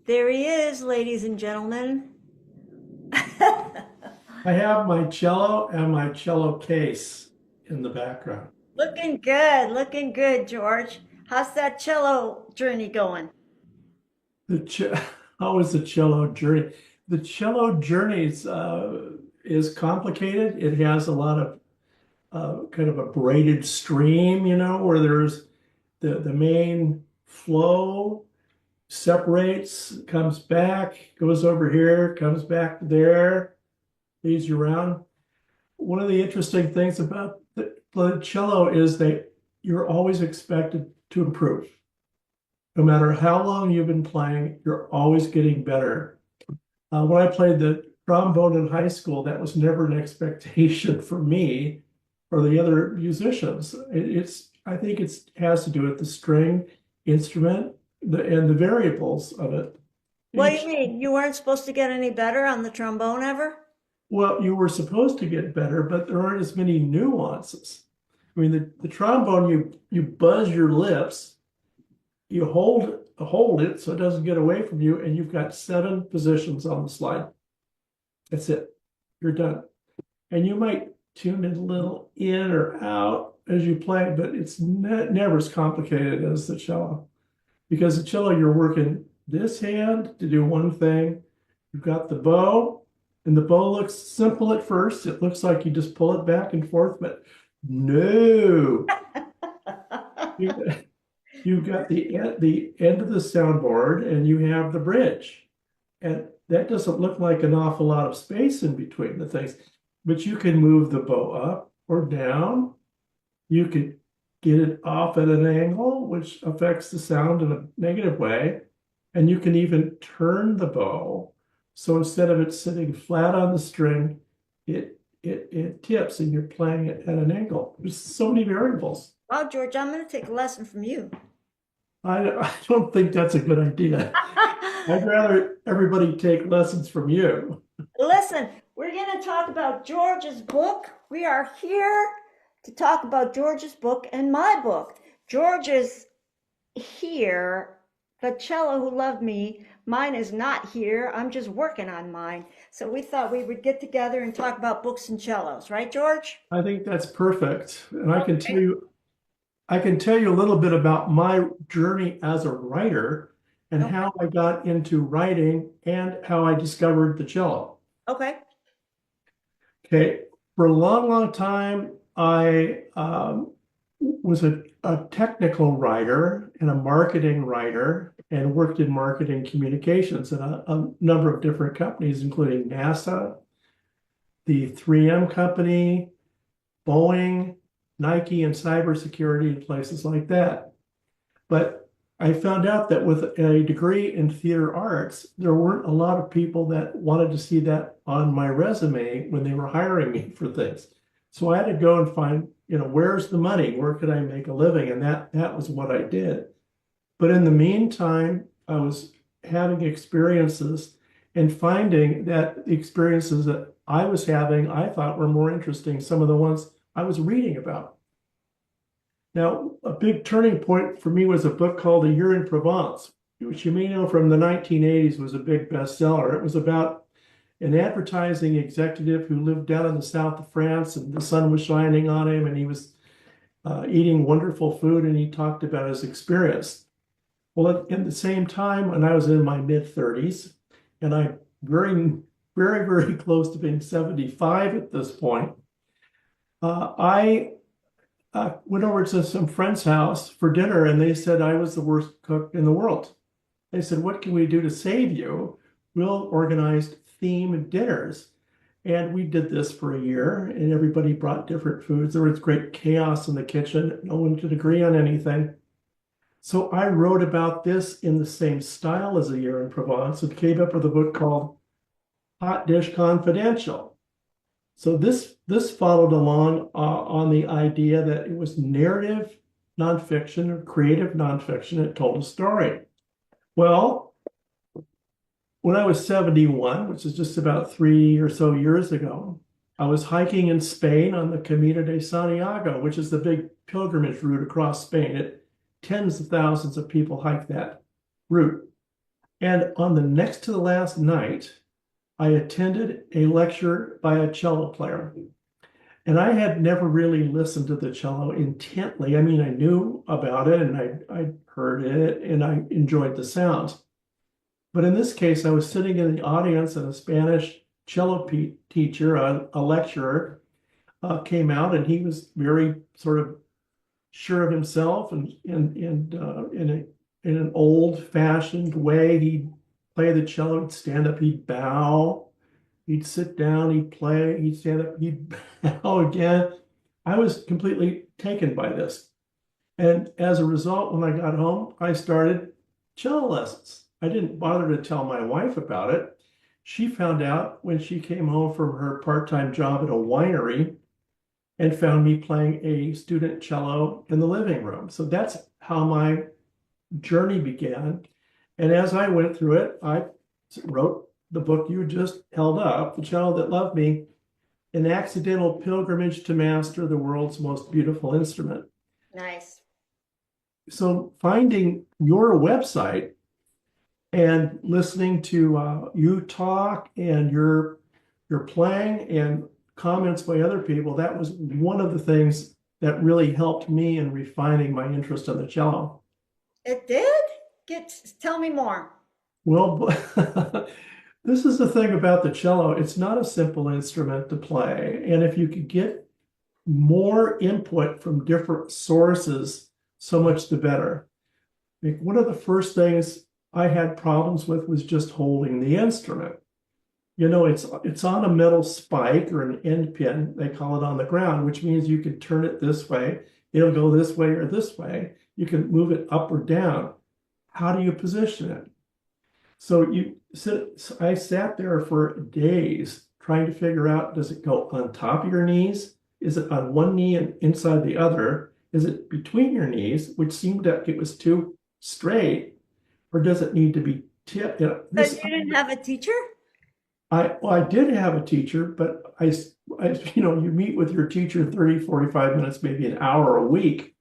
There he is, ladies and gentlemen. I have my cello and my cello case in the background. Looking good, George. How's that cello journey going? The ch How is the cello journey? The cello journey is complicated. It has a lot of kind of a braided stream, where there's the main flow separates, comes back, goes over here, comes back there, leads you around. One of the interesting things about the cello is that you're always expected to improve. No matter how long you've been playing, you're always getting better. When I played the trombone in high school, that was never an expectation for me or the other musicians. I think it has to do with the string instrument and the variables of it. What do you Each mean? You weren't supposed to get any better on the trombone ever? Well, you were supposed to get better, but there aren't as many nuances. I mean, the trombone, you buzz your lips, you hold it so it doesn't get away from you, and you've got 7 positions on the slide. That's it. You're done. And you might tune it a little in or out as you play, but it's never as complicated as the cello. Because the cello, you're working this hand to do one thing. You've got the bow, and the bow looks simple at first. It looks like you just pull it back and forth, but no. You, you've got the end of the soundboard, and you have the bridge. And that doesn't look like an awful lot of space in between the things, but you can move the bow up or down. You could get it off at an angle, which affects the sound in a negative way. And you can even turn the bow. So instead of it sitting flat on the string, it tips and you're playing it at an angle. There's so many variables. Wow, George, I'm going to take a lesson from you. I don't think that's a good idea. I'd rather everybody take lessons from you. Listen, we're going to talk about George's book. We are here to talk about George's book and my book. George is here, the Cello Who Loved Me. Mine is not here. I'm just working on mine. So we thought we would get together and talk about books and cellos, right, George? I think that's perfect. And Okay. I can tell you a little bit about my journey as a writer and Okay. how I got into writing and how I discovered the cello. Okay. Okay, for a long, long time, I was a technical writer and a marketing writer and worked in marketing communications in a number of different companies, including NASA, the 3M company, Boeing, Nike, and cybersecurity and places like that. But I found out that with a degree in theater arts, there weren't a lot of people that wanted to see that on my resume when they were hiring me for things. So I had to go and find, where's the money? Where could I make a living? And that was what I did. But in the meantime, I was having experiences and finding that the experiences that I was having, I thought were more interesting, some of the ones I was reading about. Now, a big turning point for me was a book called A Year in Provence, which you may know from the 1980s was a big bestseller. It was about an advertising executive who lived down in the south of France and the sun was shining on him and he was eating wonderful food and he talked about his experience. Well, at the same time, when I was in my mid 30s, and I'm very, very, very close to being 75 at this point, I went over to some friend's house for dinner and they said I was the worst cook in the world. They said, what can we do to save you? We'll organize themed dinners. And we did this for a year and everybody brought different foods. There was great chaos in the kitchen. No one could agree on anything. So I wrote about this in the same style as A Year in Provence and came up with a book called Hot Dish Confidential. So this followed along on the idea that it was narrative nonfiction or creative nonfiction. It told a story. Well, when I was 71, which is just about 3 or so years ago, I was hiking in Spain on the Camino de Santiago, which is the big pilgrimage route across Spain. Tens of thousands of people hike that route. And on the next to the last night, I attended a lecture by a cello player. And I had never really listened to the cello intently. I mean, I knew about it and I heard it and I enjoyed the sounds. But in this case, I was sitting in the audience and a Spanish cello teacher, a lecturer, came out and he was very sort of sure of himself and in an old-fashioned way, he'd play the cello, he'd stand up, he'd bow, he'd sit down, he'd play, he'd stand up, he'd bow again. I was completely taken by this. And as a result, when I got home, I started cello lessons. I didn't bother to tell my wife about it. She found out when she came home from her part-time job at a winery and found me playing a student cello in the living room. So that's how my journey began. And as I went through it, I wrote the book you just held up, The Cello That Loved Me, An Accidental Pilgrimage to Master the World's Most Beautiful Instrument. Nice. So finding your website and listening to you talk and your playing and comments by other people, that was one of the things that really helped me in refining my interest in the cello. It did? Tell me more. Well, this is the thing about the cello. It's not a simple instrument to play. And if you could get more input from different sources, so much the better. Like one of the first things I had problems with was just holding the instrument. You know, it's on a metal spike or an end pin, they call it, on the ground, which means you can turn it this way, it'll go this way or this way. You can move it up or down. How do you position it? So I sat there for days trying to figure out, does it go on top of your knees? Is it on one knee and inside the other? Is it between your knees, which seemed like it was too straight, or does it need to be tipped? So you didn't have a teacher? I did have a teacher, but you meet with your teacher 30, 45 minutes, maybe an hour a week.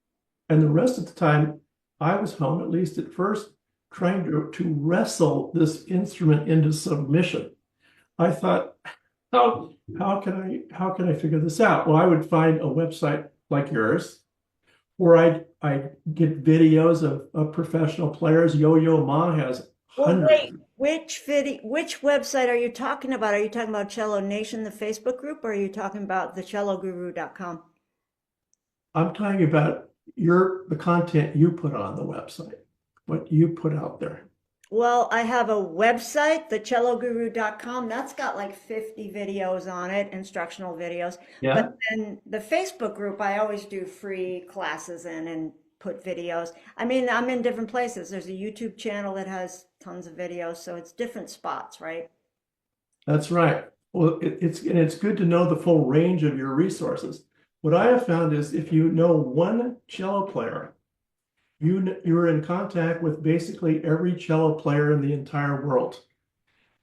And the rest of the time I was home, at least at first, trying to wrestle this instrument into submission. I thought, how can I figure this out? Well, I would find a website like yours where I get videos of professional players. Yo-Yo Ma has Well, hundreds. wait, which website are you talking about? Are you talking about Cello Nation, the Facebook group, or are you talking about the celloguru.com? I'm talking about the content you put on the website, what you put out there. Well, I have a website, thecelloguru.com. That's got like 50 videos on it, instructional videos. Yeah, But then the Facebook group, I always do free classes in and put videos. I mean, I'm in different places. There's a YouTube channel that has tons of videos, so it's different spots, right? that's right. Well, it's good to know the full range of your resources. What I have found is if you know one cello player, you're in contact with basically every cello player in the entire world.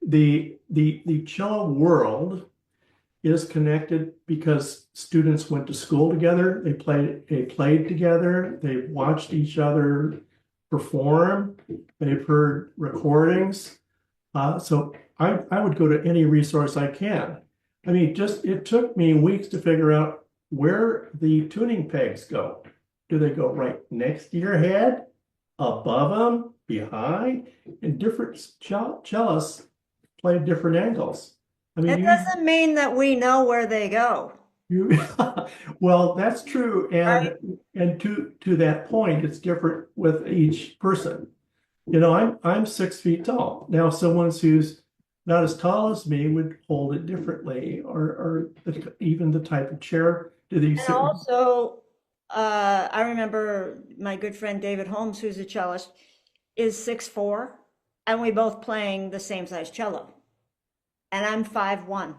The cello world is connected because students went to school together, they played together, they watched each other perform, they've heard recordings. So I would go to any resource I can. I mean, it took me weeks to figure out where the tuning pegs go. Do they go right next to your head, above them, behind? And different cellists play different angles. I mean, That doesn't mean that we know where they go, you well, that's true, right? and to that point, it's different with each person. You know, I'm 6 feet tall. Now, someone who's not as tall as me would hold it differently, or even the type of chair. Do they And sit? also, I remember my good friend David Holmes, who's a cellist, is 6'4", and we both playing the same size cello. And I'm 5'1",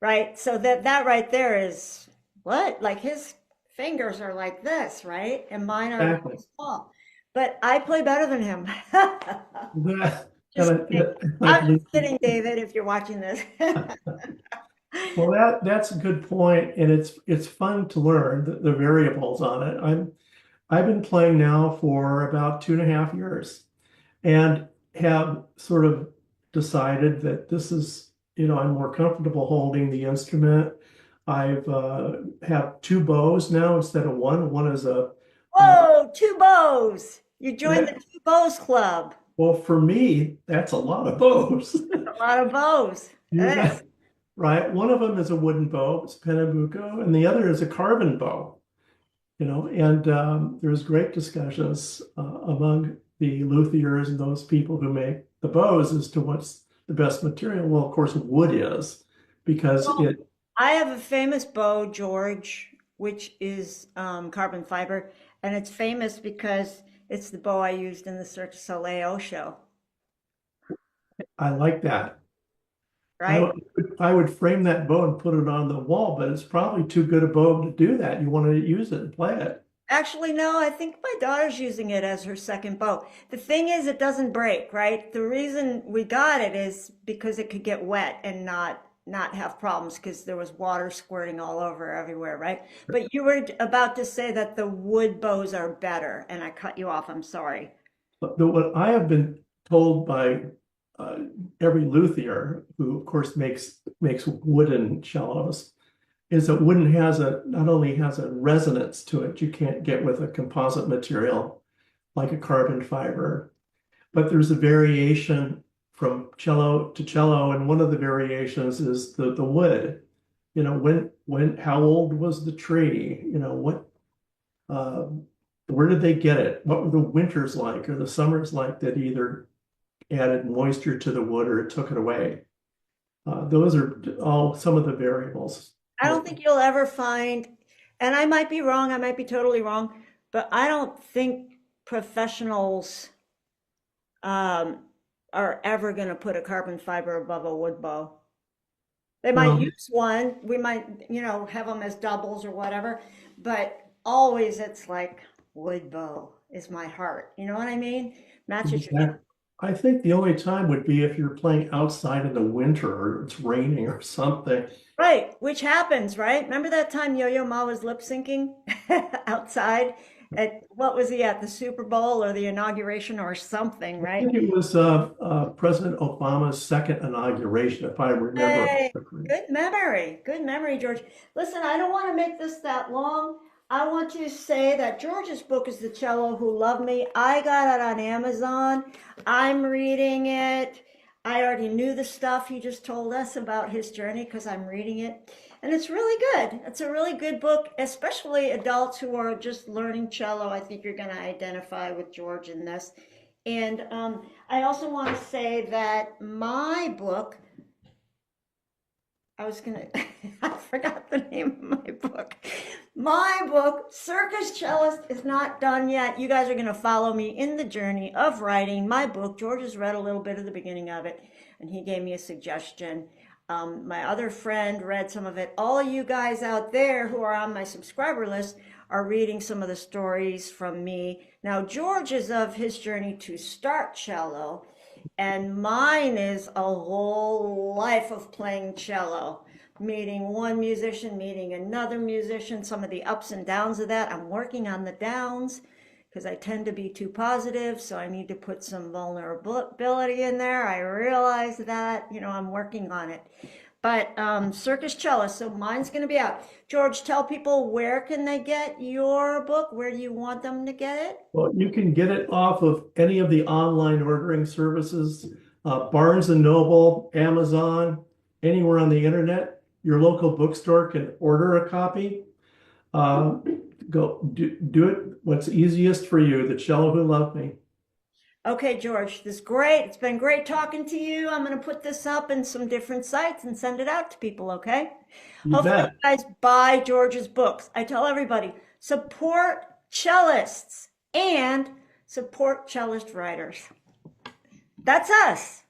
right? So that right there is what? Like his fingers are like this, right? And mine are Exactly. small. But I play better than him. That, Just kidding. I I'm believe. just kidding, David, if you're watching this. Well, that's a good point, and it's fun to learn the variables on it. I've been playing now for about 2.5 years, and have sort of decided that this is, I'm more comfortable holding the instrument. I've have two bows now instead of one. One is uh, Whoa, two bows. You joined the that, two bows club. well, for me, that's a lot of bows. That's a lot of bows. You That is. got right. One of them is a wooden bow, it's panabuco, and the other is a carbon bow. And there's great discussions among the luthiers and those people who make the bows as to what's the best material. Well, of course, wood is because Well, it. I have a famous bow, George, which is carbon fiber, and it's famous because it's the bow I used in the Cirque du Soleil show, I like that. I right? would, I would frame that bow and put it on the wall, but it's probably too good a bow to do that. You want to use it and play it. Actually, no, I think my daughter's using it as her second bow. The thing is, it doesn't break, right? The reason we got it is because it could get wet and not have problems because there was water squirting all over everywhere, right? But you were about to say that the wood bows are better, and I cut you off. I'm sorry. But what I have been told by uh, every luthier, who of course makes wooden cellos, is that wooden has not only has a resonance to it you can't get with a composite material like a carbon fiber, but there's a variation from cello to cello, and one of the variations is the wood. When how old was the tree? What uh, where did they get it? What were the winters like or the summers like that either added moisture to the wood or it took it away? Those are all some of the variables. I don't think you'll ever find, and I might be wrong, I might be totally wrong, but I don't think professionals um, are ever going to put a carbon fiber above a wood bow. They might Well, use one, we might, have them as doubles or whatever, but always it's like wood bow is my heart. You know what I mean? Matches your. exactly. I think the only time would be if you're playing outside in the winter or it's raining or something. Right, which happens, right? Remember that time Yo-Yo Ma was lip syncing outside at what was he at, the Super Bowl or the inauguration or something, I right? think it was President Obama's second inauguration, if I remember Hey, correctly. good memory. Good memory, George. Listen, I don't want to make this that long. I want to say that George's book is The Cello Who Loved Me. I got it on Amazon. I'm reading it. I already knew the stuff he just told us about his journey because I'm reading it. And it's really good. It's a really good book, especially adults who are just learning cello. I think you're going to identify with George in this. And I also want to say that my book, I was gonna, I forgot the name of my book. My book, Circus Cellist, is not done yet. You guys are gonna follow me in the journey of writing my book. George has read a little bit of the beginning of it, and he gave me a suggestion. My other friend read some of it. All you guys out there who are on my subscriber list are reading some of the stories from me. Now, George is of his journey to start cello, and mine is a whole life of playing cello, meeting one musician, meeting another musician, some of the ups and downs of that. I'm working on the downs because I tend to be too positive, so I need to put some vulnerability in there. I realize that, I'm working on it. But Circus Cellist, so mine's going to be out. George, tell people where can they get your book? Where do you want them to get it? Well, you can get it off of any of the online ordering services, Barnes and Noble, Amazon, anywhere on the internet. Your local bookstore can order a copy. Uh, Go do it what's easiest for you. The Cello Who Loved Me. Okay, George, this is great. It's been great talking to you. I'm going to put this up in some different sites and send it out to people, okay? You Hopefully, bet. you guys buy George's books. I tell everybody support cellists and support cellist writers. That's us.